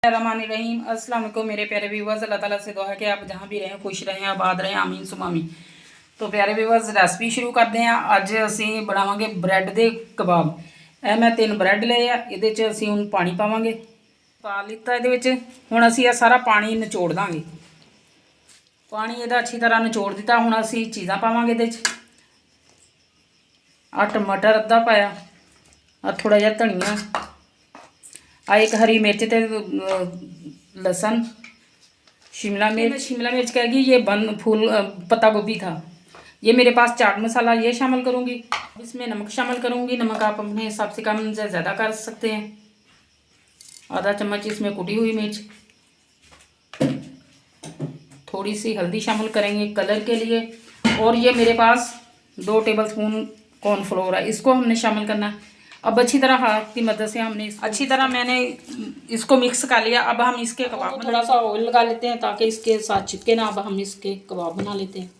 रहीम अस्सलाम वालेकुम मेरे प्यारे व्यूवर्स। अल्लाह ताला से दुआ है कि आप जहाँ भी रहें खुश रहें आबाद रहें आमीन सुमामी। तो प्यारे व्यूवर्स रेसिपी शुरू करते हैं। अज असी बनावांगे ब्रैड दे कबाब। ए मैं 3 ब्रैड ले आ, ये असी हुण पानी पावांगे। पा लिता ये हुण असी यह सारा पानी निचोड़ देंगे। पानी इहदा अच्छी तरह निचोड़ दिता। हुण असी चीज़ां पावांगे ये टमाटर अद्धा पाया, थोड़ा जिहा धनिया, एक हरी मिर्च ते लसन, शिमला मिर्च कहेगी ये बंद फूल पत्ता गोभी था। ये मेरे पास चाट मसाला ये शामिल करूँगी। इसमें नमक शामिल करूँगी। नमक आप अपने हिसाब से कम से ज़्यादा कर सकते हैं। आधा चम्मच इसमें कुटी हुई मिर्च, थोड़ी सी हल्दी शामिल करेंगे कलर के लिए। और ये मेरे पास 2 टेबलस्पून कॉर्नफ्लोर है, इसको हमने शामिल करना है। अब अच्छी तरह हाथ की मदद से हमने अच्छी तरह मैंने इसको मिक्स कर लिया। अब हम इसके कबाब थोड़ा सा ऑयल लगा लेते हैं ताकि इसके साथ चिपके ना। अब हम इसके कबाब बना लेते हैं।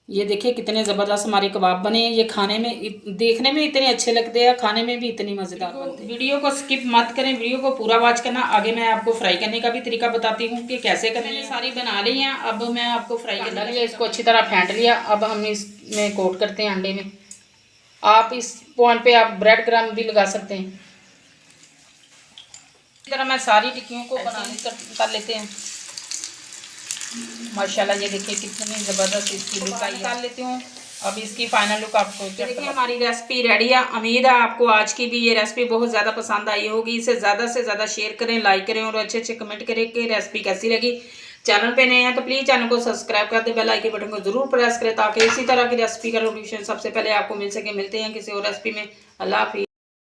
ये देखिए कितने ज़बरदस्त हमारे कबाब बने हैं। ये खाने में देखने में इतने अच्छे लगते हैं, खाने में भी इतनी मज़ेदार बनते हैं। वीडियो को स्किप मत करें, वीडियो को पूरा वॉच करना। आगे मैं आपको फ्राई करने का भी तरीका बताती हूँ कि कैसे करनी है। सारी बना ली हैं, अब मैं आपको फ्राई करना लिया। इसको अच्छी तरह फेंट लिया। अब हम इसमें कोट करते हैं अंडे में। आप इस पॉइंट पे आप ब्रेड क्रम्ब भी लगा सकते हैं। इस तरह मैं सारी टिक्कियों को कर लेते हैं। माशाल्लाह ये देखिए कितनी ज़बरदस्त इसकी लुक आई। निकाल लेती हूँ। अब इसकी फाइनल लुक आपको देखिए। हमारी रेसिपी रेडी है। उम्मीद है आपको आज की भी ये रेसिपी बहुत ज़्यादा पसंद आई होगी। इसे ज़्यादा से ज़्यादा शेयर करें, लाइक करें और अच्छे अच्छे कमेंट करें कि रेसिपी कैसी लगी। चैनल पे नए हैं तो प्लीज़ चैनल को सब्सक्राइब कर दें, बेल आइकन बटन को जरूर प्रेस करें ताकि इसी तरह की रेसिपी का नोटिफिकेशन सबसे पहले आपको मिल सके। मिलते हैं किसी और रेसिपी में। अल्लाह हाफिज़।